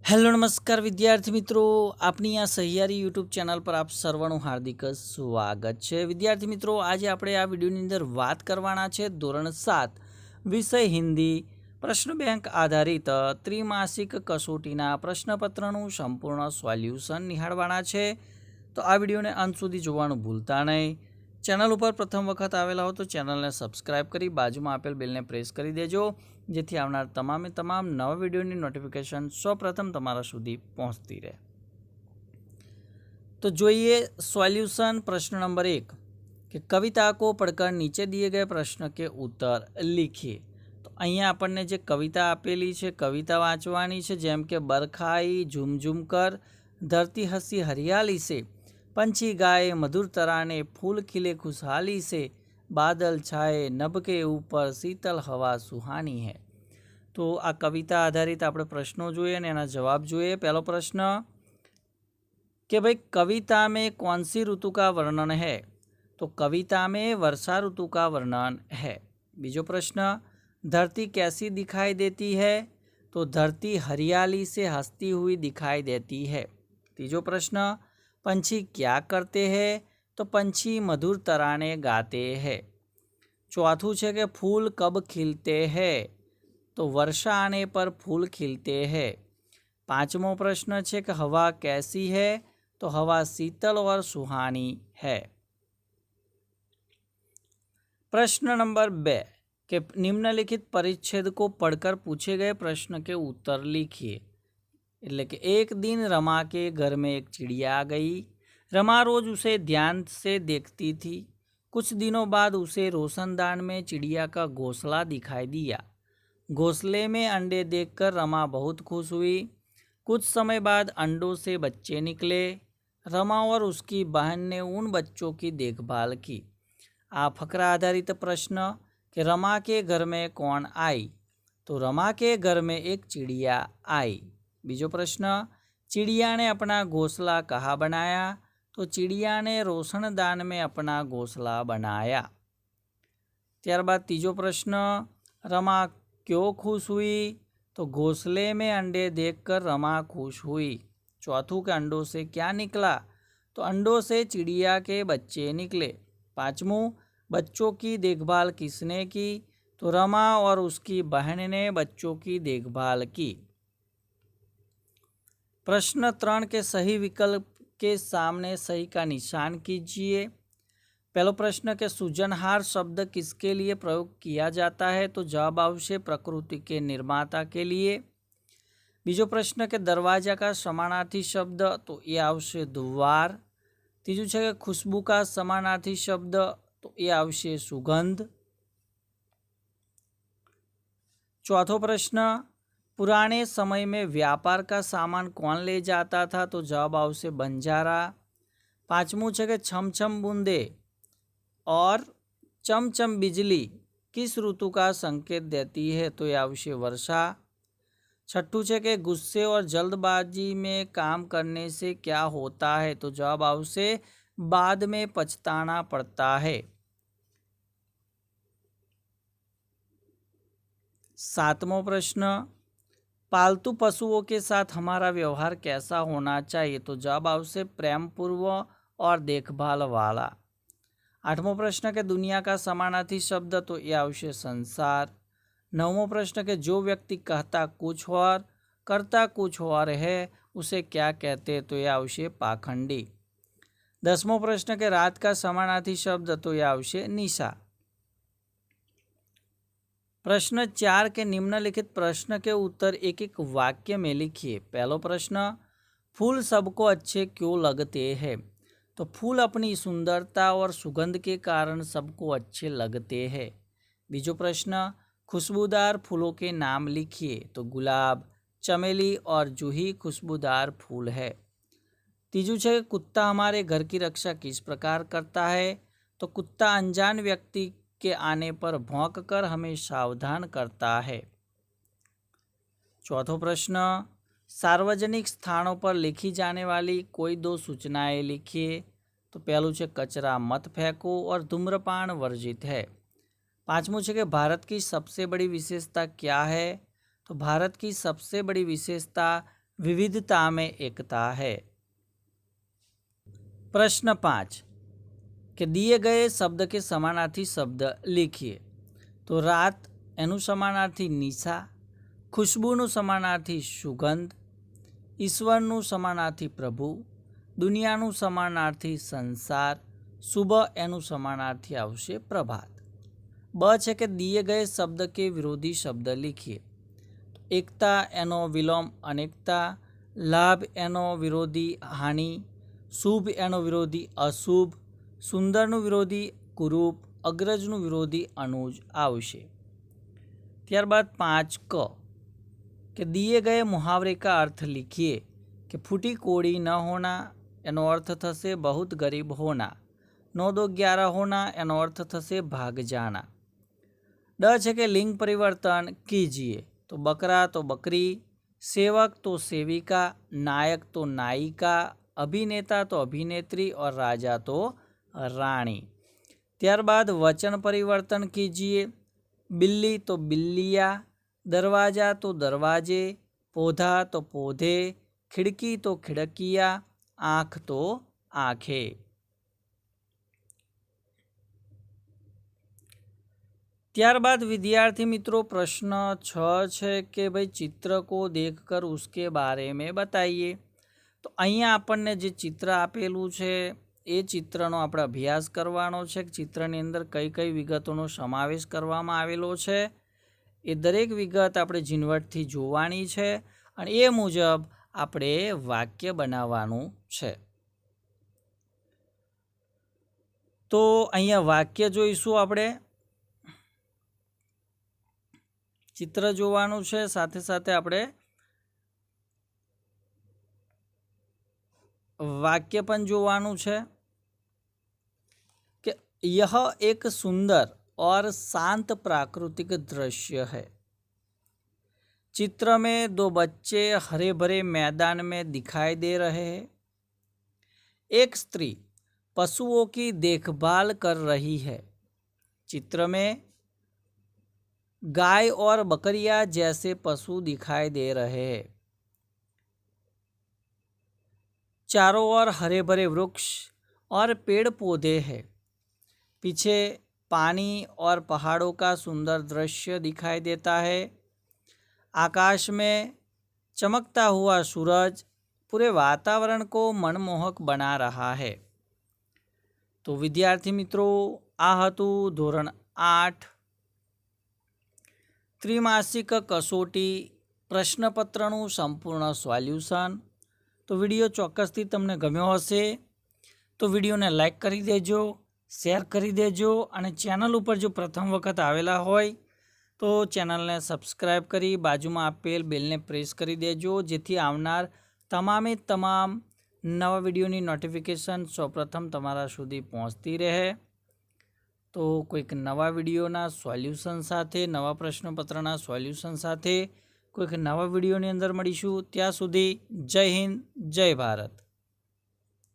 Hello નમસ્કાર વિદ્યાર્થી મિત્રો, આપણી આ સહિયારી યુટ્યુબ ચેનલ પર આપ સર્વનું હાર્દિક સ્વાગત છે। વિદ્યાર્થી મિત્રો, આજે આપણે આ વિડીયોની અંદર વાત કરવાના છે ધોરણ 7 વિષય હિન્દી પ્રશ્ન બેંક આધારિત ત્રિમાસિક કસોટીના પ્રશ્નપત્રનું સંપૂર્ણ સોલ્યુશન નિહાળવાના છે। તો આ વિડીયોને અંત સુધી જોવાનું ભૂલતા નહીં। ચેનલ ઉપર પ્રથમ વખત આવેલા હો તો ચેનલને સબસ્ક્રાઇબ કરી બાજુમાં આપેલ બેલને પ્રેસ કરી દેજો, જેથી આવનાર તમામે તમામ નવા વિડીયોની નોટિફિકેશન સૌપ્રથમ તમારા સુધી પહોંચતી રહે। तो જોઈએ सॉल्यूशन। प्रश्न नंबर 1 कि कविता को पढ़कर नीचे दिए गए प्रश्न के उत्तर लिखिए। तो અહીંયા આપણને જે કવિતા આપેલી છે, કવિતા વાંચવાની છે, જેમ કે બરખાઈ ઝુમઝુમ કર, धरती हंसी हरियाली से, पंछी गाए मधुर तराने, फूल खिले खुशहाली से, बादल छाए नभ के ऊपर, शीतल हवा सुहानी है। तो आ कविता आधारित આપણે પ્રશ્નો જોઈએ ને એના જવાબ જોઈએ। पहला प्रश्न कि भाई कविता में कौन सी ऋतु का वर्णन है? तो कविता में वर्षा ऋतु का वर्णन है। बीजो प्रश्न, धरती कैसी दिखाई देती है? तो धरती हरियाली से हंसती हुई दिखाई देती है। तीजो प्रश्न, पंछी क्या करते हैं? तो पंछी मधुर तराने गाते हैं। चौथू है कि फूल कब खिलते हैं? तो वर्षा आने पर फूल खिलते हैं। पांचमो प्रश्न है कि हवा कैसी है? तो हवा शीतल और सुहानी है। प्रश्न नंबर 2 कि निम्नलिखित परिच्छेद को पढ़कर पूछे गए प्रश्न के उत्तर लिखिए। એટલે કે एक दिन रमा के घर में एक चिड़िया आ गई। रमा रोज उसे ध्यान से देखती थी। कुछ दिनों बाद उसे रोशनदान में चिड़िया का घोंसला दिखाई दिया। घोंसले में अंडे देखकर रमा बहुत खुश हुई। कुछ समय बाद अंडों से बच्चे निकले। रमा और उसकी बहन ने उन बच्चों की देखभाल की। आ फकरा आधारित प्रश्न कि रमा के घर में कौन आई? तो रमा के घर में एक चिड़िया आई। बीजो प्रश्न, चिड़िया ने अपना घोंसला कहाँ बनाया? तो चिड़िया ने रोशनदान में अपना घोंसला बनाया। त्यारबाद तीजो प्रश्न, रमा क्यों खुश हुई? तो घोंसले में अंडे देखकर रमा खुश हुई। चौथू के अंडों से क्या निकला? तो अंडों से चिड़िया के बच्चे निकले। पांचवों, बच्चों की देखभाल किसने की? तो रमा और उसकी बहन ने बच्चों की देखभाल की। प्रश्न 3 के सही विकल्प के सामने सही का निशान कीजिए। पहला प्रश्न के सृजनहार शब्द किसके लिए प्रयोग किया जाता है? तो जवाब आवश्य प्रकृति के निर्माता के लिए। बीजो प्रश्न के दरवाजा का समानार्थी शब्द, तो ये आवश्य द्वार। तीजू है कि खुशबू का समानार्थी शब्द, तो ये आवश्य सुगंध। चौथो प्रश्न, पुराने समय में व्यापार का सामान कौन ले जाता था? तो जवाब आवश्य बंजारा। पांचमू है कि छम छम बूंदे और चमचम बिजली किस ऋतु का संकेत देती है? तो यह आवश्य वर्षा। छठू है कि गुस्से और जल्दबाजी में काम करने से क्या होता है? तो जवाब आवश्य बाद में पछताना पड़ता है। सातवां प्रश्न, पालतू पशुओं के साथ हमारा व्यवहार कैसा होना चाहिए? तो जवाब आवश्य प्रेम पूर्व और देखभाल वाला। आठवां प्रश्न के दुनिया का समानार्थी शब्द, तो यह आवश्य संसार। नौवां प्रश्न के जो व्यक्ति कहता कुछ और करता कुछ और है उसे क्या कहते? तो यह आवश्य पाखंडी। 10वां प्रश्न के रात का समानार्थी शब्द, तो यह आवश्य निशा। प्रश्न 4 के निम्नलिखित प्रश्न के उत्तर एक एक वाक्य में लिखिए। पहला प्रश्न, फूल सबको अच्छे क्यों लगते हैं? तो फूल अपनी सुंदरता और सुगंध के कारण सबको अच्छे लगते हैं। बीजो प्रश्न, खुशबूदार फूलों के नाम लिखिए। तो गुलाब, चमेली और जूही खुशबूदार फूल है। तीजू है, कुत्ता हमारे घर की रक्षा किस प्रकार करता है? तो कुत्ता अनजान व्यक्ति के आने पर भौंक कर हमें सावधान करता है। चौथो प्रश्न, सार्वजनिक स्थानों पर लिखी जाने वाली कोई 2 सूचनाएं लिखिए। तो पहलू है कचरा मत फेंको और धूम्रपान वर्जित है। पांचवों है कि भारत की सबसे बड़ी विशेषता क्या है? तो भारत की सबसे बड़ी विशेषता विविधता में एकता है। प्रश्न 5 कि दिए गए शब्द के समानार्थी शब्द लिखिए। तो रात एनु समानार्थी निशा, खुशबूनु समानार्थी सुगंध, ईश्वरनु समानार्थी प्रभु, दुनियानु समानार्थी संसार, सुबह एनु समानार्थी आवशे प्रभात। ब है कि दिए गए शब्द के विरोधी शब्द लिखिए। एकता एनो विलोम अनेकता, लाभ एनो विरोधी हानि, शुभ एनो विरोधी अशुभ, सुंदरनु विरोधी कुरूप, अग्रजनु विरोधी अनुज आवशे। त्यारबाद 5 क कि दिए गए मुहावरे का अर्थ लिखिए। कि फूटी कोड़ी न होना एनो अर्थ थशे बहुत गरीब होना, 9 2 11 होना एनो अर्थ थशे भाग जाना। ड है कि लिंग परिवर्तन कीजिए। तो बकरा तो बकरी, सेवक तो सेविका, नायक तो नायिका, अभिनेता तो अभिनेत्री और राजा तो रानी। त्यारबाद वचन परिवर्तन कीजिए। बिल्ली तो बिल्लिया, दरवाजा तो दरवाजे, पौधा तो पौधे, खिड़की तो खिड़किया, आँख तो आँखें। त्यारबाद विद्यार्थी मित्रों प्रश्न 6 है कि भाई चित्र को देखकर उसके बारे में बताइए। तो अहींया आपने जे चित्र आपेलू है ए चित्रनो आपणे अभ्यास करवानो छे। चित्रनी अंदर कई कई विगतोनो समावेश करवामां आवेलो छे ए दरेक विगत आपणे झीणवटथी जोवानी छे अने ए मुजब आपणे वाक्य बनाववानुं छे। तो अहींया वाक्य जोईशुं आपणे, चित्र जोवानुं छे, साथे साथे आपणे वाक्य पण जोवानुं छे। कि यह एक सुंदर और शांत प्राकृतिक दृश्य है। चित्र में 2 बच्चे हरे भरे मैदान में दिखाई दे रहे हैं। एक स्त्री पशुओं की देखभाल कर रही है। चित्र में गाय और बकरियां जैसे पशु दिखाई दे रहे हैं। चारों ओर हरे भरे वृक्ष और पेड़ पौधे हैं। पीछे पानी और पहाड़ों का सुंदर दृश्य दिखाई देता है। आकाश में चमकता हुआ सूरज पूरे वातावरण को मनमोहक बना रहा है। तो विद्यार्थी मित्रों आ हतुं धोरण 8 त्रिमासिक कसोटी प्रश्नपत्रનું संपूर्ण सोल्यूशन। तो विडियो चौक्कसथी तमने गम्यो हशे तो विडियोने लाइक करी देजो, शेर करी देजो अने चेनल पर जो प्रथम वखत आवेला होय तो चेनलने सब्सक्राइब करी बाजुमां आपेल बेलने प्रेस करी देजो, जेथी आवनार तमामे तमाम नवा विडियोनी नोटिफिकेशन सौप्रथम तमारा सुधी पहोंचती रहे। तो कोईक नवा विडियोना सोल्यूशन साथे, नवा प्रश्नपत्रना सोल्यूशन साथे कोईक नवा विडियोनी अंदर मळीशुं। त्यां सुधी जय हिंद, जय भारत।